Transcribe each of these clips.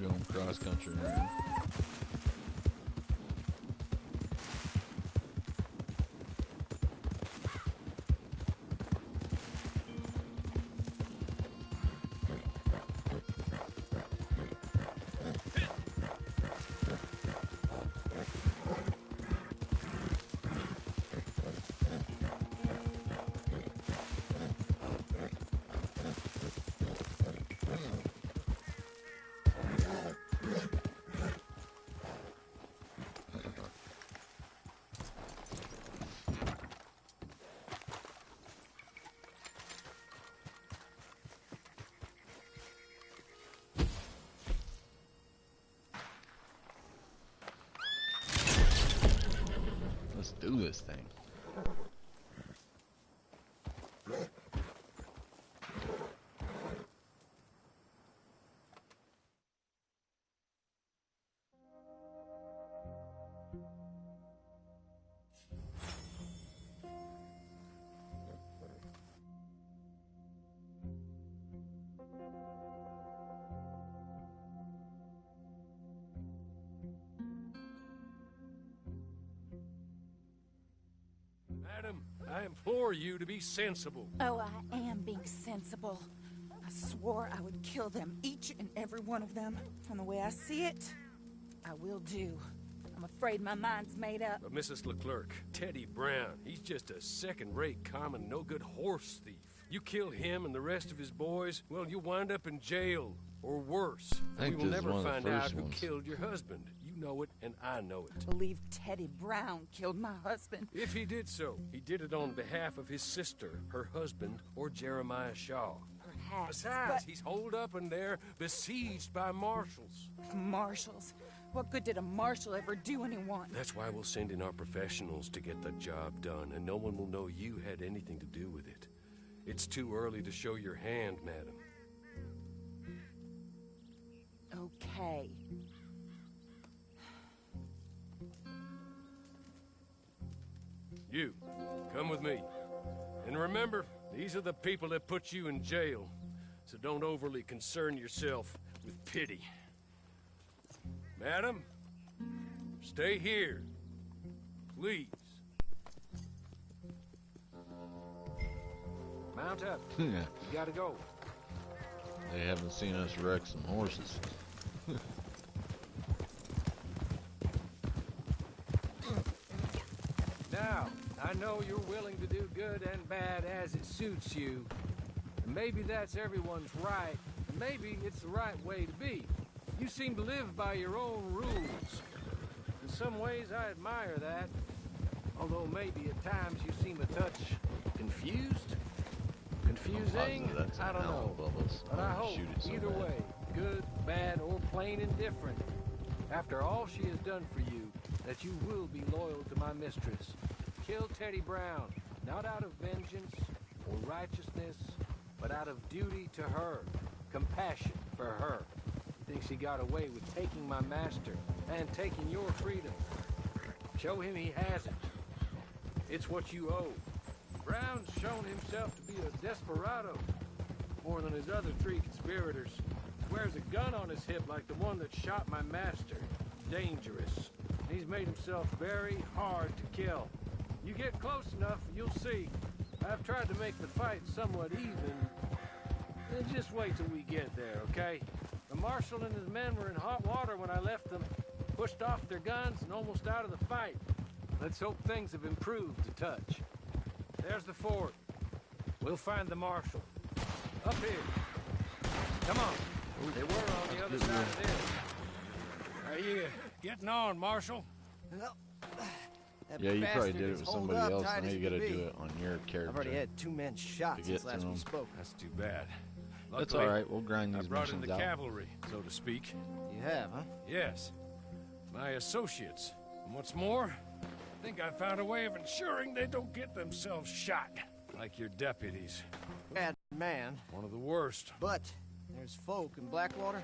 going cross country around. Let's do this thing. Madam, I implore you to be sensible. Oh, I am being sensible. I swore I would kill them, each and every one of them. From the way I see it, I will do. I'm afraid my mind's made up. But Mrs. Leclerc, Teddy Brown, he's just a second-rate, common, no-good horse thief. You kill him and the rest of his boys, well, you'll wind up in jail, or worse. I think We will this is never one of the find out first who ones. killed your husband. You know it, and I know I it. believe Teddy Brown killed my husband. If he did so, he did it on behalf of his sister, her husband, or Jeremiah Shaw. Perhaps, Besides, he's holed up in there, besieged by marshals. but marshals. What good did a marshal ever do anyone? That's why we'll send in our professionals to get the job done, and no one will know you had anything to do with it. It's too early to show your hand, madam. Okay. You, come with me. And remember, these are the people that put you in jail, so don't overly concern yourself with pity. Madam, stay here, please. Mount up. Yeah, You gotta go. they haven't seen us wreck some horses. Now, I know you're willing to do good and bad as it suits you. And maybe that's everyone's right, and maybe it's the right way to be. You seem to live by your own rules. In some ways, I admire that. Although maybe at times you seem a touch confused? Confusing? I'm positive that's I don't an know. owl bubbles. But I I'll hope, shoot it so either bad. way, good, bad, or plain indifferent, after all she has done for you, that you will be loyal to my mistress. Kill Teddy Brown, not out of vengeance or righteousness, but out of duty to her, compassion for her. He thinks he got away with taking my master and taking your freedom. Show him he hasn't. It's what you owe. Brown's shown himself to be a desperado, more than his other three conspirators. Wears a gun on his hip like the one that shot my master. Dangerous. He's made himself very hard to kill. You get close enough, you'll see. I've tried to make the fight somewhat even. Just wait till we get there, okay? The marshal and his men were in hot water when I left them. Pushed off their guns and almost out of the fight. Let's hope things have improved a touch. There's the fort. We'll find the marshal. Up here. Come on. They were on the other side of this. How you getting on, Marshal? Well, that Yeah, you probably bastard did it is with holed somebody up else. tight Now as you can gotta be. do it on your character. I've already had 2 men shot To since get last to we him. spoke. That's too bad. That's Luckily, alright, we'll grind I these brought in missions the out. cavalry, so to speak. You have, huh? Yes. My associates. And what's more, I think I found a way of ensuring they don't get themselves shot. Like your deputies. Bad man. One of the worst. But there's folk in Blackwater,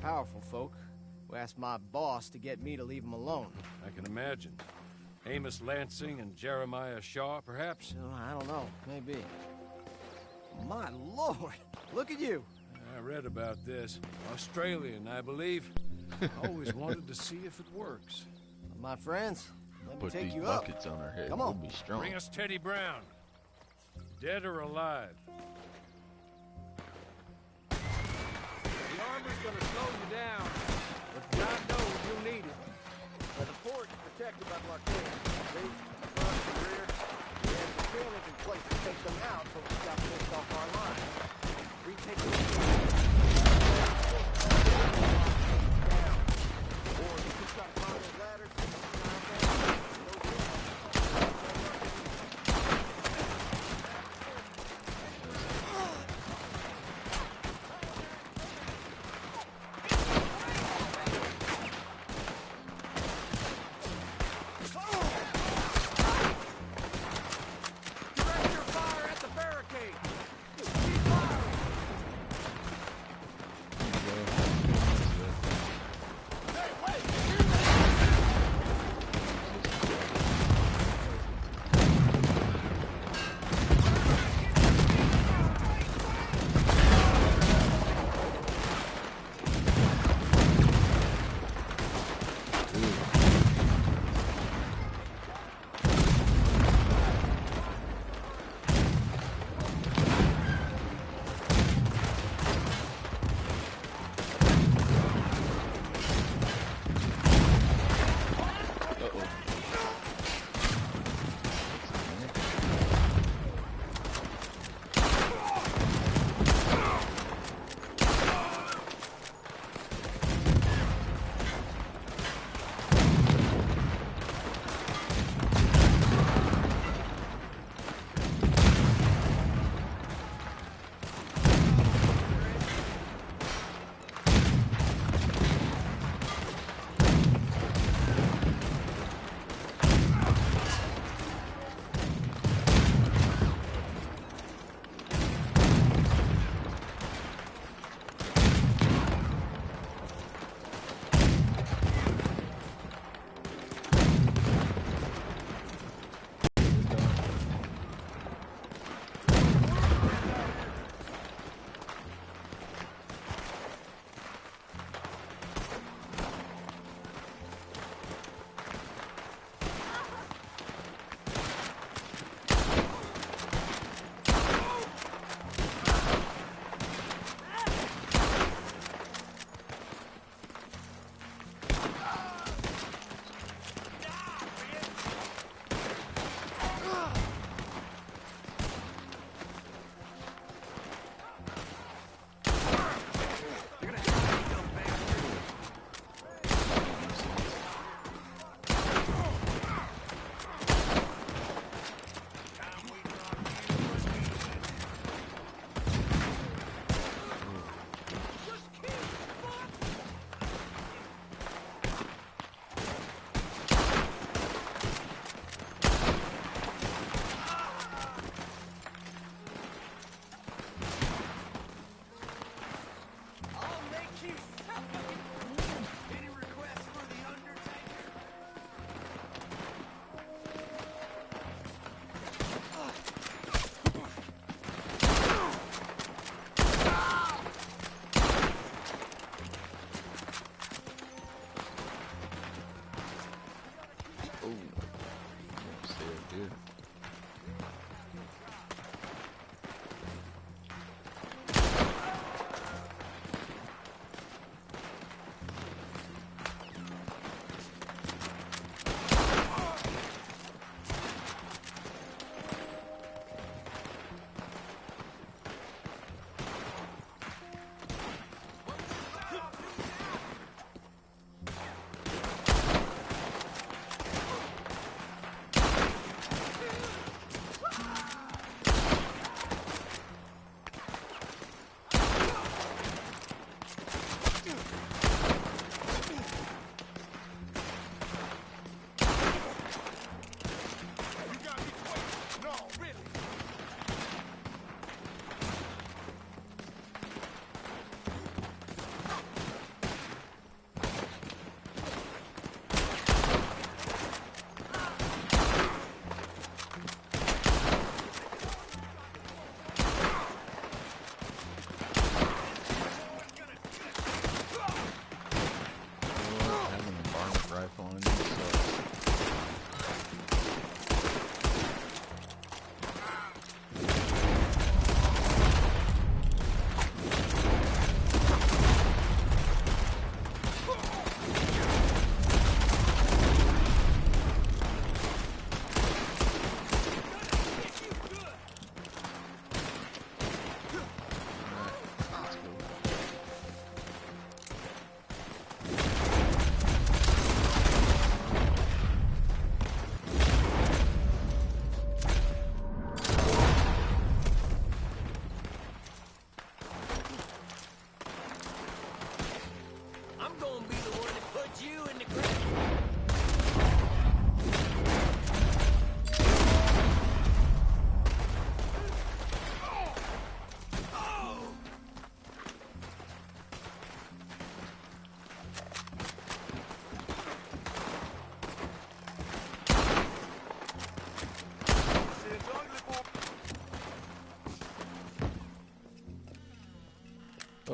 powerful folk, who asked my boss to get me to leave them alone. I can imagine. Amos Lansing and Jeremiah Shaw, perhaps? So, I don't know, maybe. My lord, look at you. I read about this. Australian, I believe. Always wanted to see if it works. My friends, let me Put take these you up. buckets on our head. Come We'll on. be strong. Bring us Teddy Brown. Dead or alive. The armor's gonna slow you down, but God knows you'll need it. The fort's protected by blockade. See? Front and rear. We have the trailers in place to take them out, but we got pushed off our line. Retake the down. Or you can try to climb those ladders. Direct your fire at the barricade!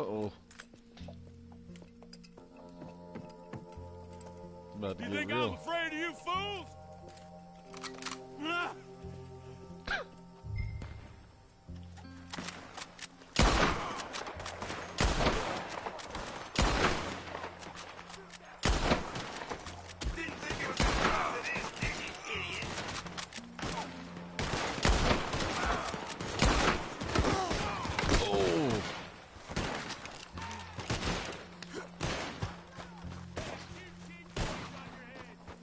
Uh-oh. It's about to You get think real. I'm afraid of you fools? Ah! Oh!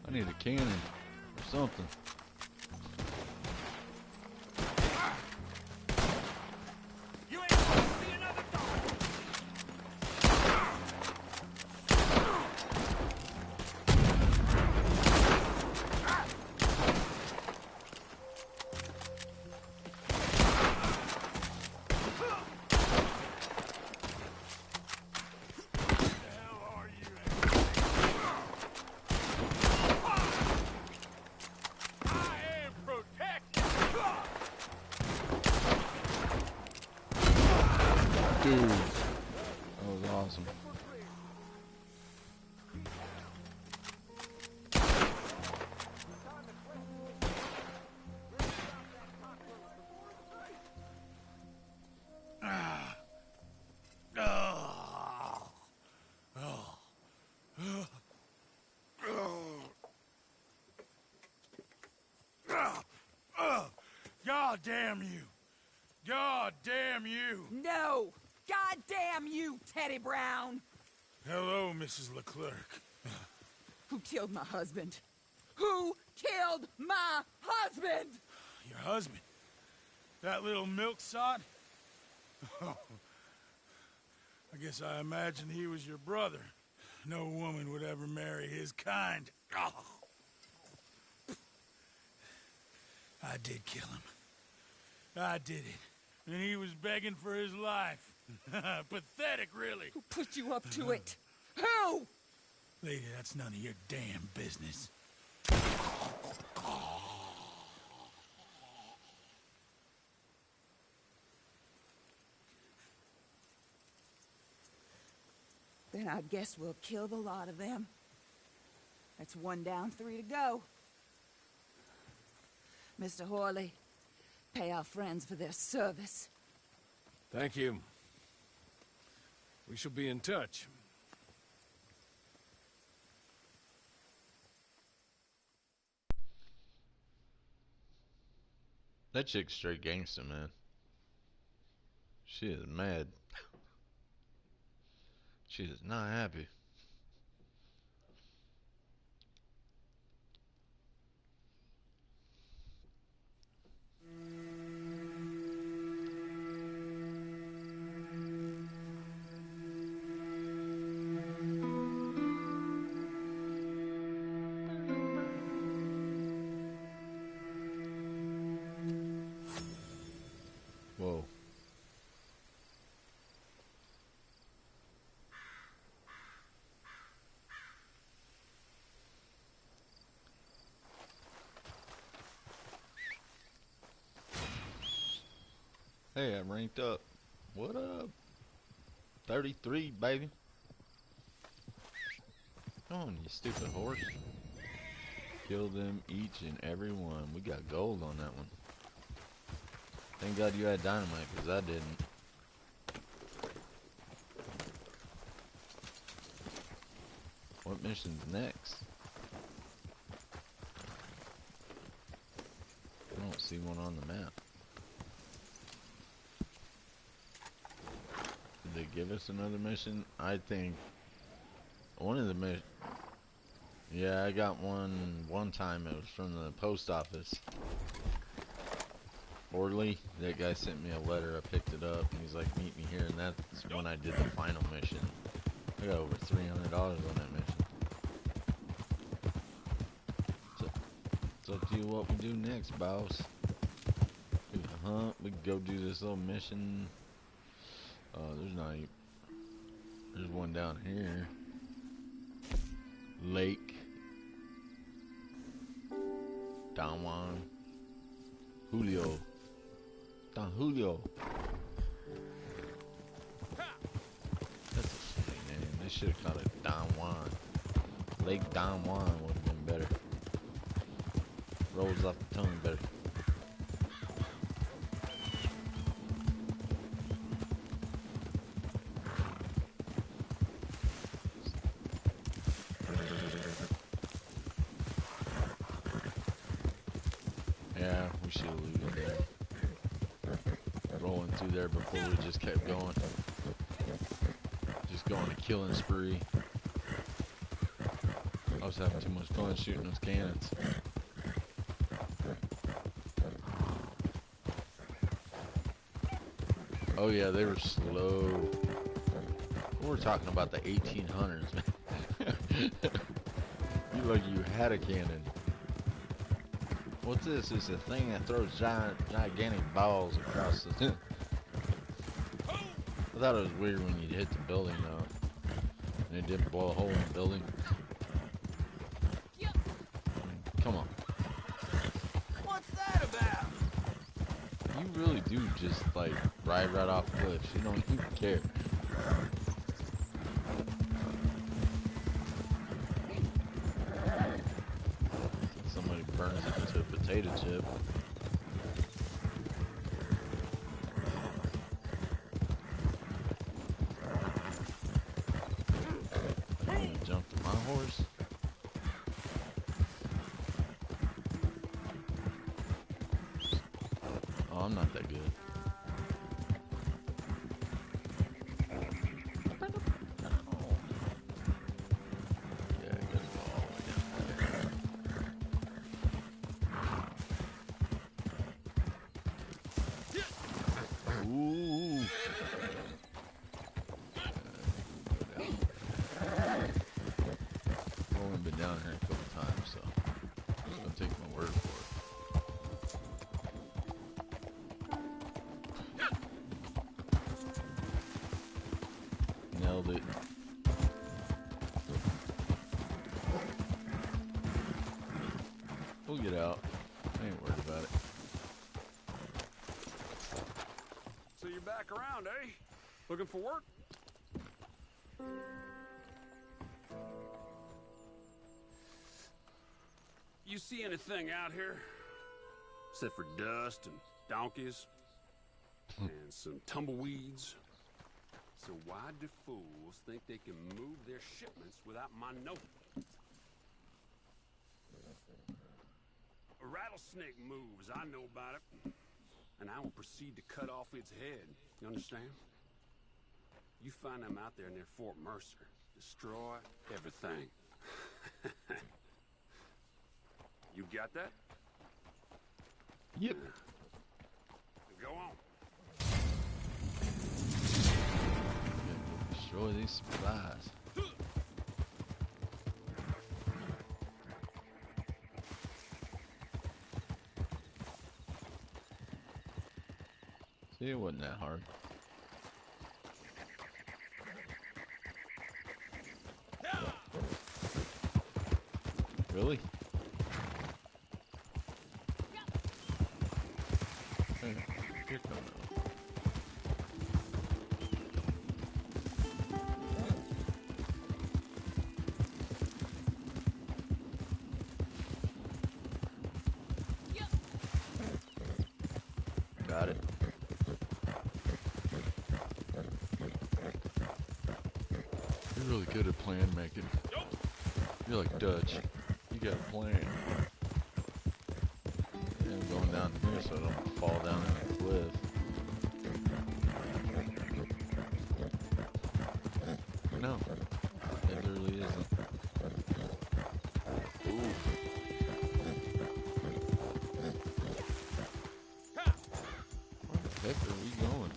I need a cannon or something. You ain't gonna see another dog. I am protected. Dude. That was awesome. God damn you. God damn you. No! God damn you, Teddy Brown! Hello, Mrs. Leclerc. Who killed my husband? Who killed my husband? Your husband? That little milksot? Oh, I guess I imagined he was your brother. No woman would ever marry his kind. Oh. I did kill him. I did it. And he was begging for his life. Pathetic, really. Who put you up to it? Who? Lady, that's none of your damn business. Then I guess we'll kill the lot of them. That's 1 down, 3 to go. Mr. Horley, pay our friends for their service. Thank you. We shall be in touch. That chick's straight gangster, man. She is mad. She is not happy. Whoa. Hey, I ranked up. What up? 33, baby. Come on, you stupid horse. Kill them each and every one. We got gold on that one. Thank God you had dynamite, because I didn't. What mission's next? I don't see one on the map. Did they give us another mission? I think one of the missions. Yeah, I got one time. It was from the post office. Orley, that guy sent me a letter. I picked it up, and he's like, "Meet me here," and that's when I did the final mission. I got over $300 on that mission. So it's up to you what we do next, boss. We can hunt. We can go do this little mission. There's not. There's one down here. Lake. Don Juan. Julio. Don Julio. should have called it Don Juan. Lake Don Juan would have been better. Rolls off the tongue better. Yeah, we should have looted there. Rolling through there before we just kept going. Just going on a killing spree. I was having too much fun shooting those cannons. Oh yeah, they were slow. We're talking about the 1800s, man. You like you had a cannon. What's this? It's a thing that throws gigantic balls across the... I thought it was weird when you hit the building, though. And it didn't blow a hole in the building. Come on. What's that about? You really do just, like, ride right off cliffs. You don't even care. Somebody burns it into a potato chip. I'm gonna jump to my horse. Oh, I'm not that good. Yeah, I gotta go all the way down there. Ooh. I've only been down here a couple times, so I'm just gonna take my word for it. Nailed it. We'll get out. I ain't worried about it. So you're back around, eh? Looking for work? You see anything out here? Except for dust and donkeys and some tumbleweeds. So why do fools think they can move their shipments without my note? A rattlesnake moves, I know about it. And I will proceed to cut off its head. You understand? You find them out there near Fort Mercer. Destroy everything. You got that? Yep. Go on. Destroy these supplies. See, it wasn't that hard. Really? Hey, here come those. Got it. You're really good at plan making. You're like Dutch. You got a plan. And I'm going down here so I don't fall down in a cliff. No, it really isn't. Ooh. Where the heck are we going?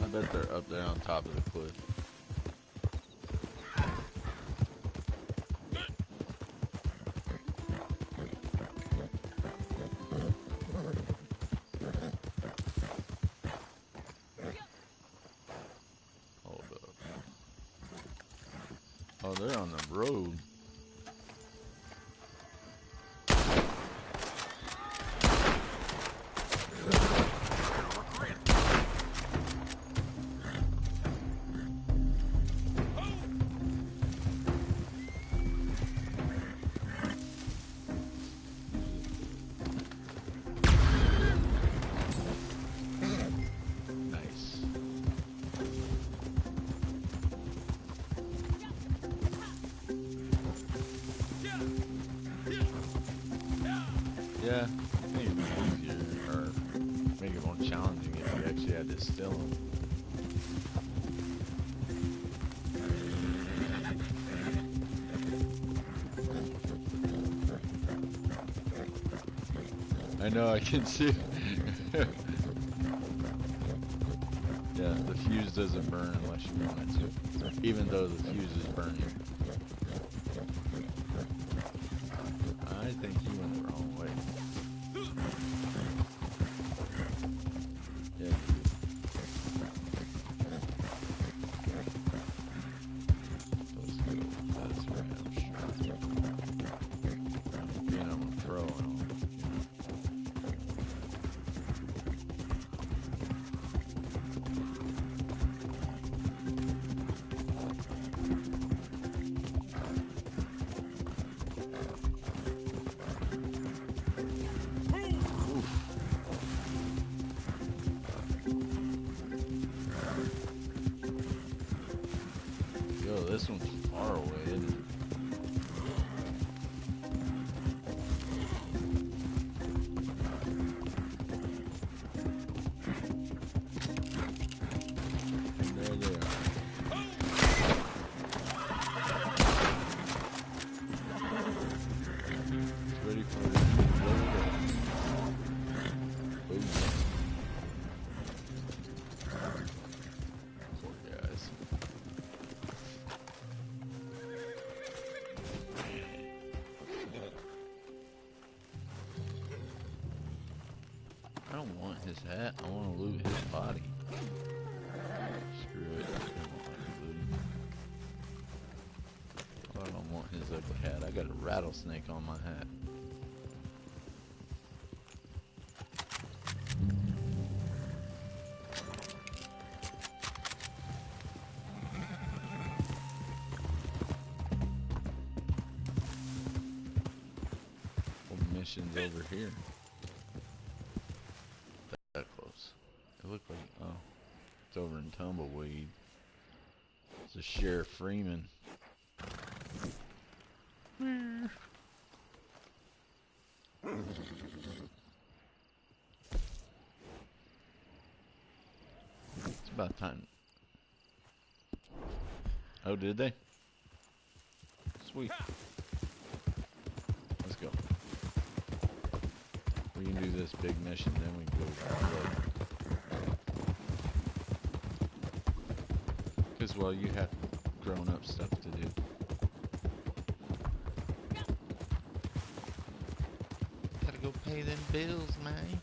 I bet they're up there on top of the cliff. Hold up. Oh, they're on the road. Yeah, I think it'd be easier, or make it more challenging if you actually had to still them. I know, I can see. Yeah, the fuse doesn't burn unless you want it to, even though the fuse is burning. I think you went the wrong way. Yeah, let's go this way, I'm sure. Being on a pro and all. Yo, this one's far away, isn't it? There they are. It's ready for the Boom. Poor guys. I don't want his hat. I want to loot his body. Screw it. I don't like looting. I don't want his ugly hat. I got a rattlesnake on my hat. What mission's over here? That close. It looked like, oh, it's over in Tumbleweed. It's a Sheriff Freeman. It's about time. Oh, did they? Sweet. Let's go. We can do this big mission, then we can go to the because, well, you have grown-up stuff to do. Gotta go pay them bills, man.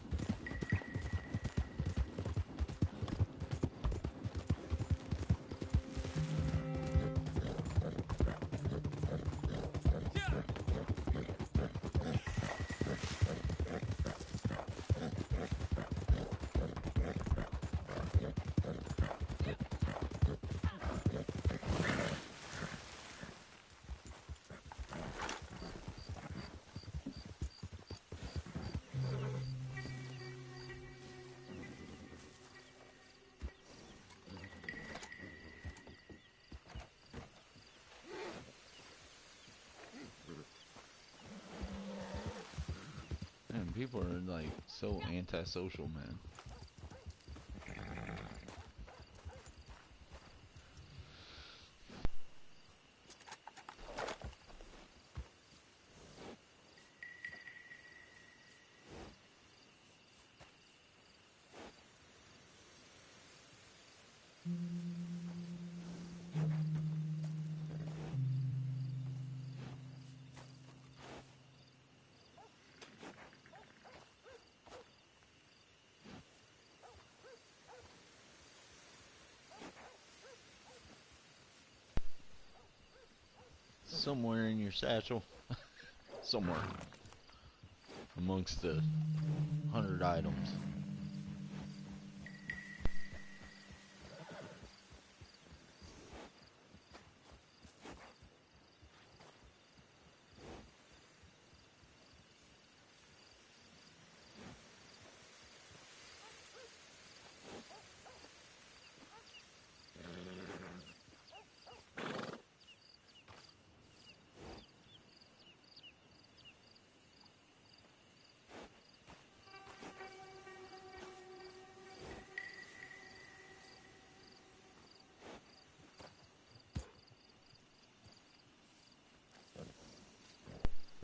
Man, people are like so antisocial, man. Somewhere in your satchel. Somewhere. Amongst the 100 items.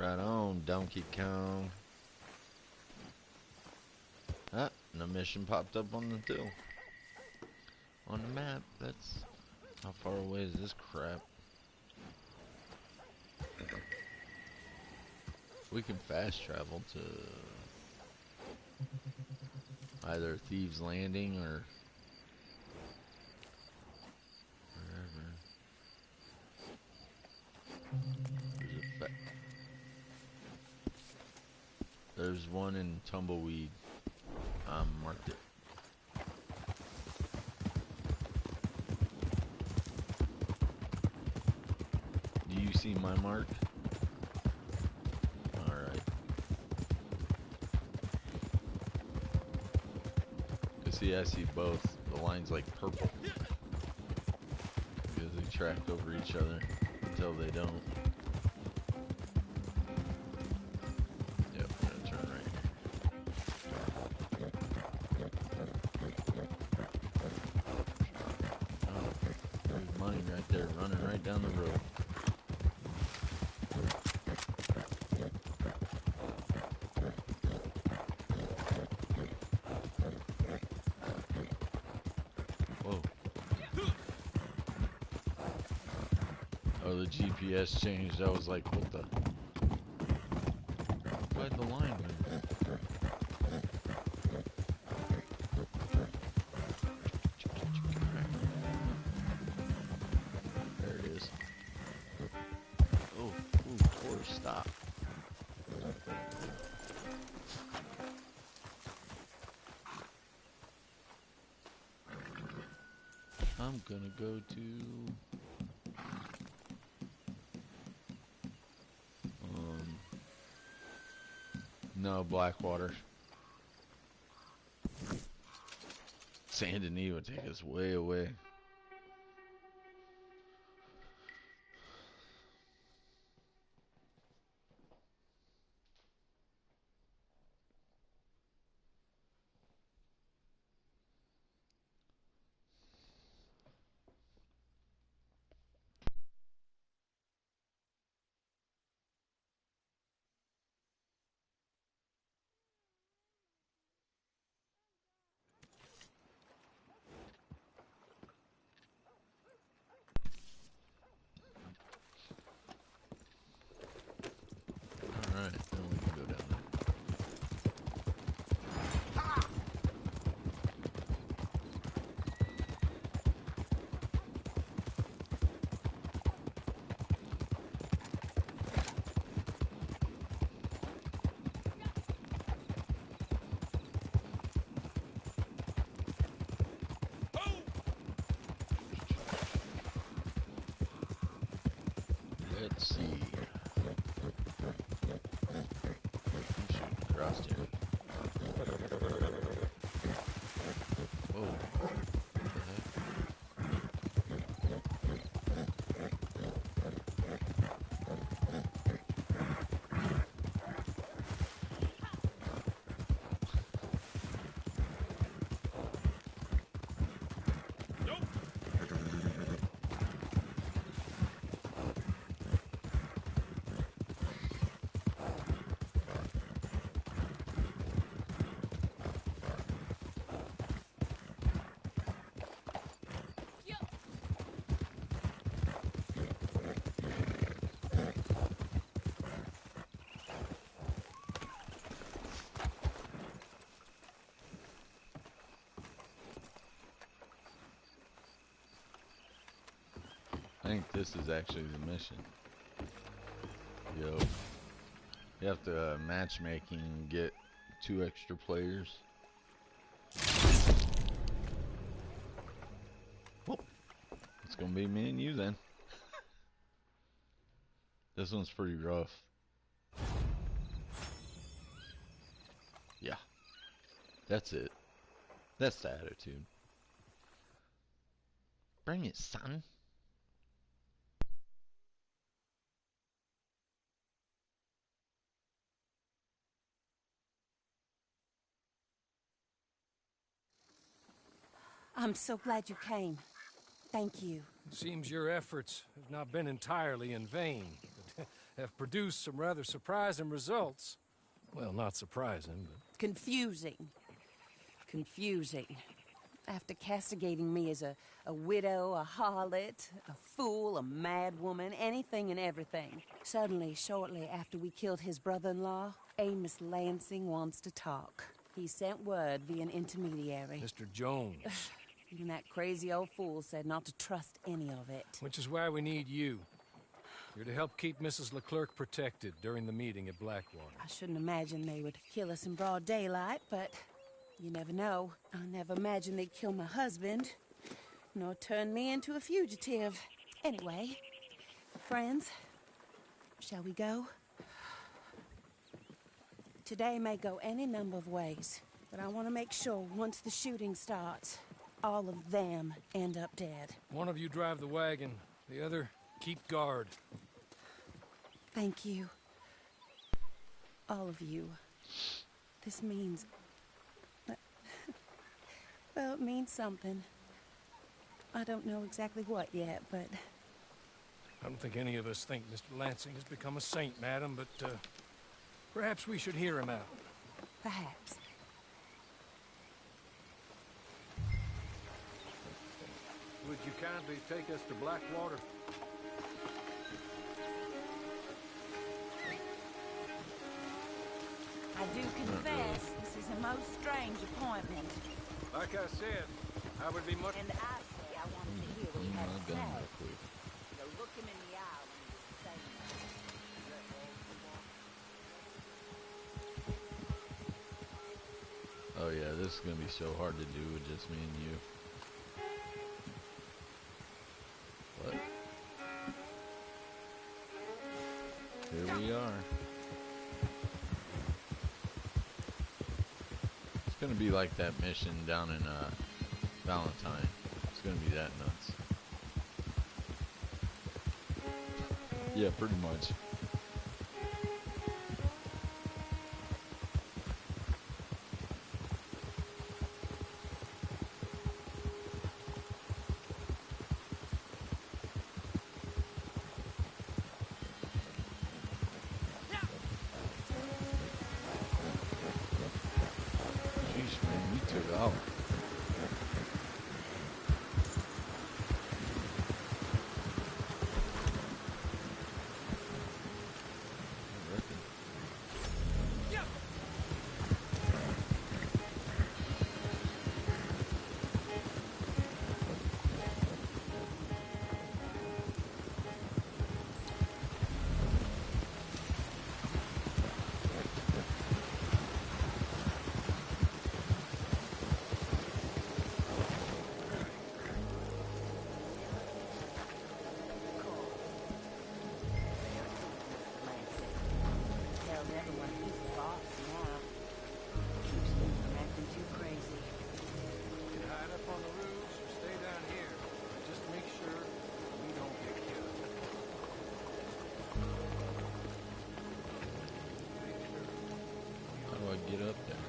Right on, Donkey Kong. Ah, and a mission popped up on the hill. On the map, that's... How far away is this crap? We can fast travel to... either Thieves Landing or... wherever. There's one in Tumbleweed. Marked it. Do you see my mark? Alright. See, I see both. The line's like purple. Because they track over each other until they don't. Yep, I'm gonna turn right here. Oh, there's money right there running right down the road. Whoa. Oh, the GPS changed. I was like, what the? Why'd the line move? There it is. Oh, ooh, horse, stop. I'm gonna go to no, Blackwater. Saint Denis would take us way away. Alright, then we can go down there. Let's see. I'm shooting across here. Whoa. What the heck? I think this is actually the mission. Yo. You have to matchmaking and get 2 extra players. Well, it's gonna be me and you then. This one's pretty rough. Yeah. That's it. That's the attitude. Bring it, son. I'm so glad you came. Thank you. Seems your efforts have not been entirely in vain. But have produced some rather surprising results. Well, not surprising, but... Confusing. Confusing. After castigating me as a widow, a harlot, a fool, a mad woman, anything and everything. Suddenly, shortly after we killed his brother-in-law, Amos Lansing wants to talk. He sent word via an intermediary. Mr. Jones. Even that crazy old fool said not to trust any of it. Which is why we need you. You're to help keep Mrs. Leclerc protected during the meeting at Blackwater. I shouldn't imagine they would kill us in broad daylight, but you never know. I never imagined they'd kill my husband, nor turn me into a fugitive. Anyway, friends, shall we go? Today may go any number of ways, but I want to make sure once the shooting starts, all of them end up dead. One of you drive the wagon, the other keep guard. Thank you. All of you. This means... well, it means something. I don't know exactly what yet, but... I don't think any of us think Mr. Lansing has become a saint, madam, but perhaps we should hear him out. Perhaps. Would you kindly take us to Blackwater? I do confess, this is a most strange appointment. Like I said, I would be much... And I say I wanted to hear what he had to say. Real quick. So look him in the eye when he's saying that. Oh yeah, this is gonna be so hard to do with just me and you. But here we are. It's gonna be like that mission down in Valentine. It's gonna be that nuts. Yeah, pretty much. Jeez, man, you took off. I reckon. Tells everyone he's the boss now. Keeps them from acting too crazy. You can hide up on the roofs or stay down here. Just make sure we don't get killed. How do I get up there?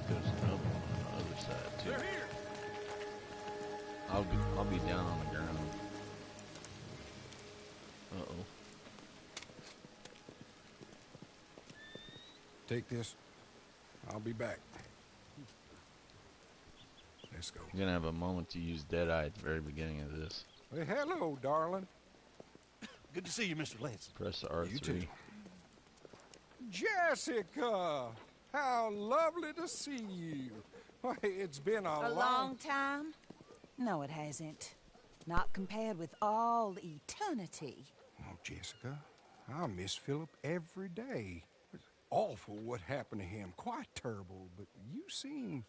There's another one on the other side too. They're here! I'll be down on the ground. Uh-oh. Take this. I'll be back. Let's go. You're gonna have a moment to use Deadeye at the very beginning of this. Well, hello, darling. Good to see you, Mr. Lansing. Press the R3. You too. Jessica! How lovely to see you. Why, it's been A long time? No, it hasn't. Not compared with all eternity. Oh, Jessica, I miss Philip every day. It's awful what happened to him. Quite terrible, but you seem...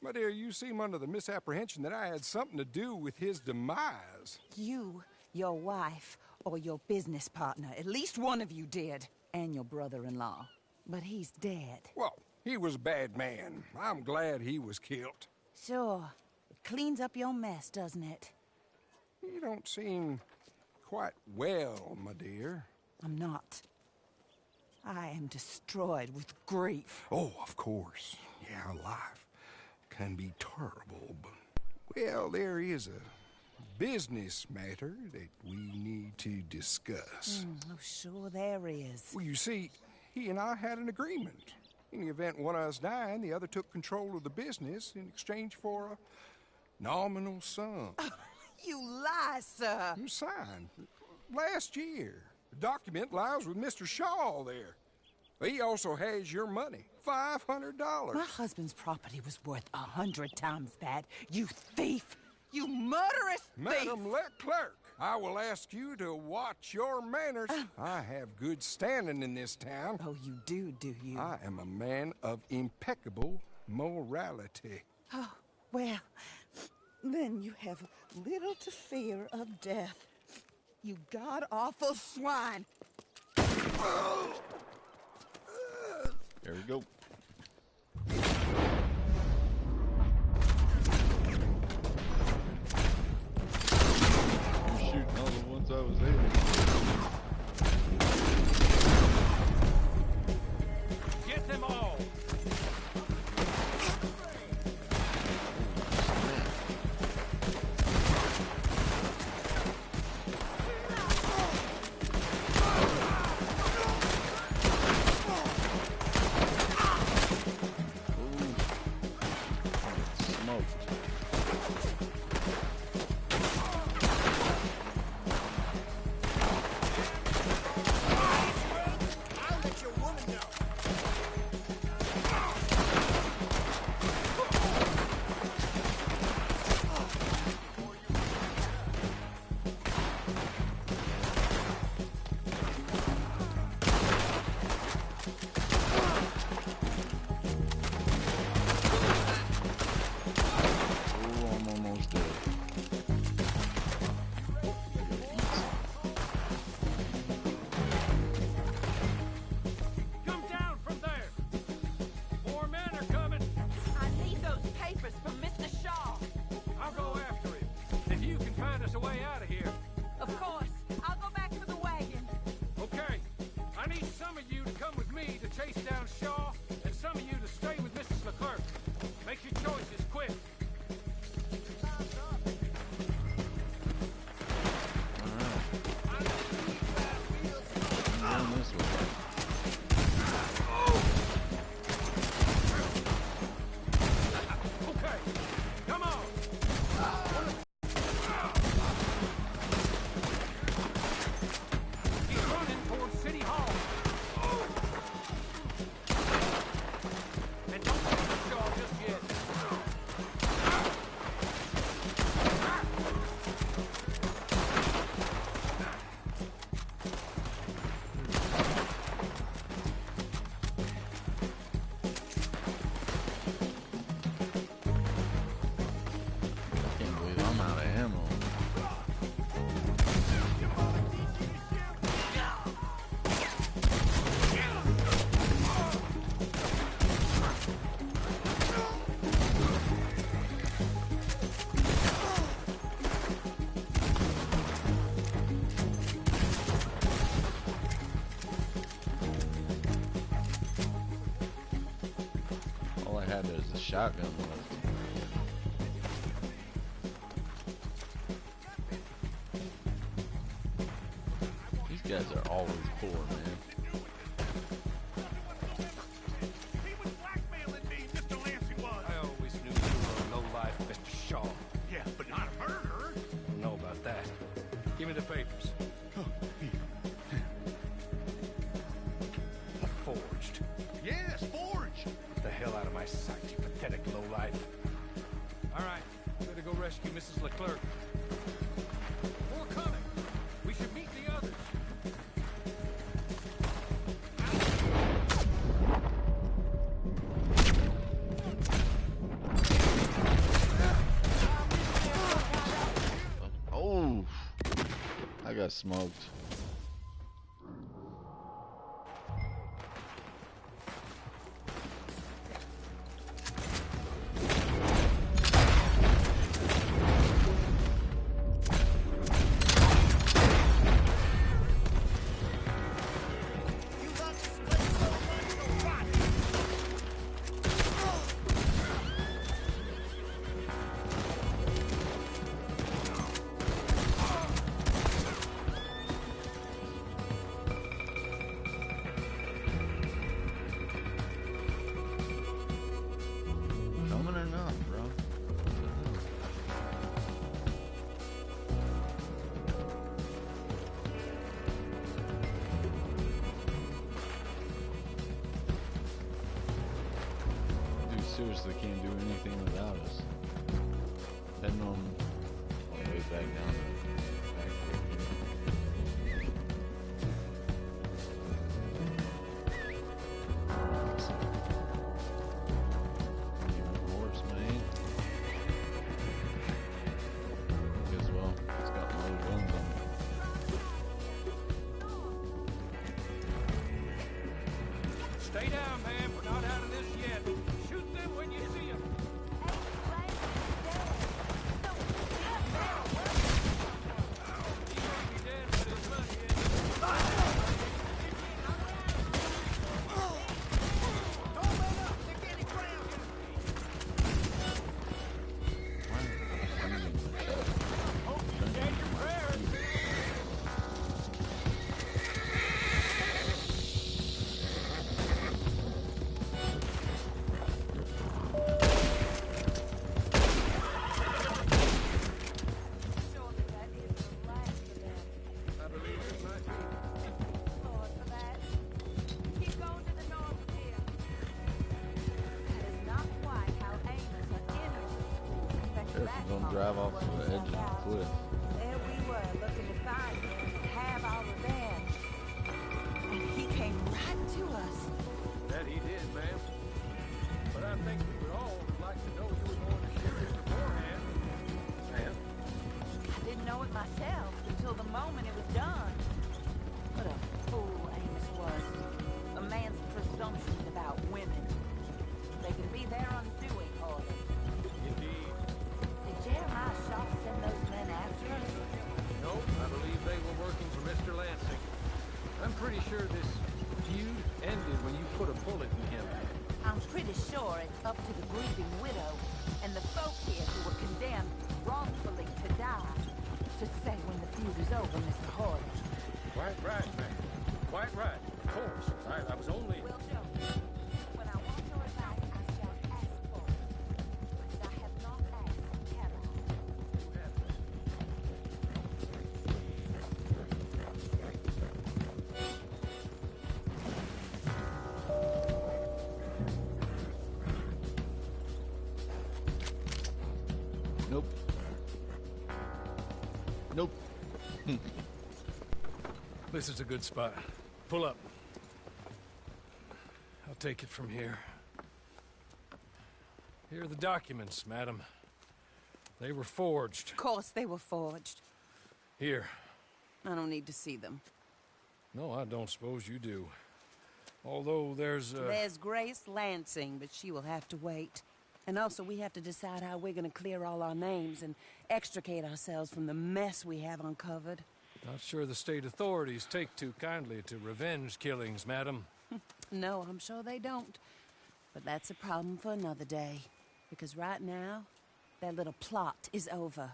My dear, you seem under the misapprehension that I had something to do with his demise. You, your wife, or your business partner, at least one of you did, and your brother-in-law. But he's dead. Well, he was a bad man. I'm glad he was killed. Sure. It cleans up your mess, doesn't it? You don't seem quite well, my dear. I'm not. I am destroyed with grief. Oh, of course. Yeah, life can be terrible, but... Well, there is a business matter that we need to discuss. Oh, sure there is. Well, you see, he and I had an agreement. In the event one of us died, the other took control of the business in exchange for a nominal sum. You lie, sir. You signed last year. The document lies with Mr. Shaw there. He also has your money, $500. My husband's property was worth 100 times that. You thief! You murderous thief! Madam Leclerc, I will ask you to watch your manners. I have good standing in this town. Oh, you do you? I am a man of impeccable morality. Oh, well, then you have little to fear of death. You god-awful swine! There we go. You're shooting all the ones I was hitting. Get them all! There's a shotgun left. These guys are always poor, man. He was blackmailing me, Mr. Lansing was. I always knew you were a low-life Mr. Shaw. Yeah, but not a murderer. I don't know about that. Give me the papers. Forged. Yes, forged. Get the hell out of my sight, you pathetic lowlife. All right, better go rescue Mrs. Leclerc. More coming. We should meet the others. Oh, I got smoked. seriously can't do anything without us. Heading on our way back down the back road here. Even a horse, man. Because, well, it's got loaded guns on it. Stay down, man. We're not out of this yet. Shoot them when you see them. He might be dead, but his money is. I believe it might be. Careful, don't drive off the edge of the cliff. There we were, looking to find him, to have our revenge. And he came right to us. That he did, ma'am. But I think we would all like to know you were going to shoot him beforehand. Ma'am. I didn't know it myself until the moment it was done. What a fool Amos was. A man's presumptions about women. They can be their undoing, Harley. Indeed. Did Jeremiah Shaw send those men after us? No, I believe they were working for Mr. Lansing. I'm pretty sure this feud ended when you put a bullet in him. I'm pretty sure it's up to the grieving widow and the folk here who were condemned wrongfully to die to say when the feud is over, Mr. Harley. Quite right, ma'am. Quite right. Of course. I was only... Will Joe, when I want your advice, I shall ask for it. But I have not asked, have I? Nope. Nope. This is a good spot. Pull up. I'll take it from here. Here are the documents, madam. They were forged. Of course they were forged. Here. I don't need to see them. No, I don't suppose you do. Although there's There's Grace Lansing, but she will have to wait. And also, we have to decide how we're going to clear all our names and extricate ourselves from the mess we have uncovered. Not sure the state authorities take too kindly to revenge killings, madam. No, I'm sure they don't. But that's a problem for another day. Because right now, that little plot is over.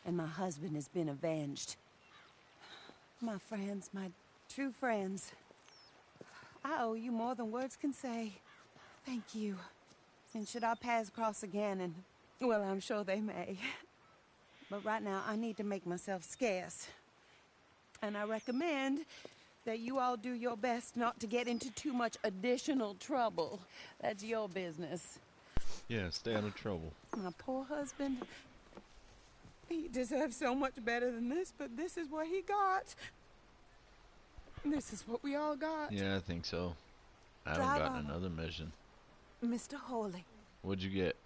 And my husband has been avenged. My friends, my true friends. I owe you more than words can say. Thank you. And should our paths cross again, and, well, I'm sure they may. But right now, I need to make myself scarce. And I recommend that you all do your best not to get into too much additional trouble. That's your business. Yeah, stay out of trouble. My poor husband, he deserves so much better than this, but this is what he got. This is what we all got. Yeah, I think so. I haven't Drive gotten on. another mission. Mr. Hawley, What'd you get?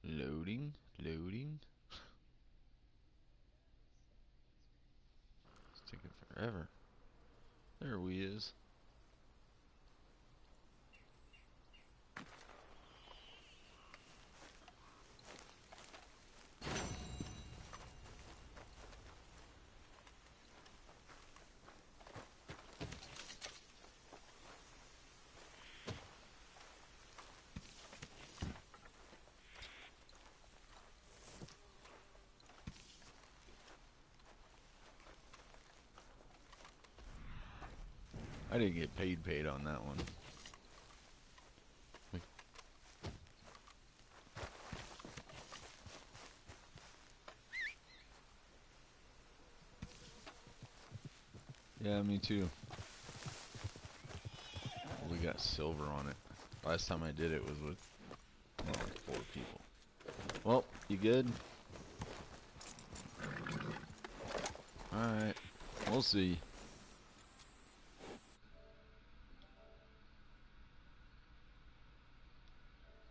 Loading, loading. It's taking forever. There we is. I didn't get paid on that one. Yeah, me too. We got silver on it. Last time I did it was with like 4 people. Well, you good? Alright. We'll see.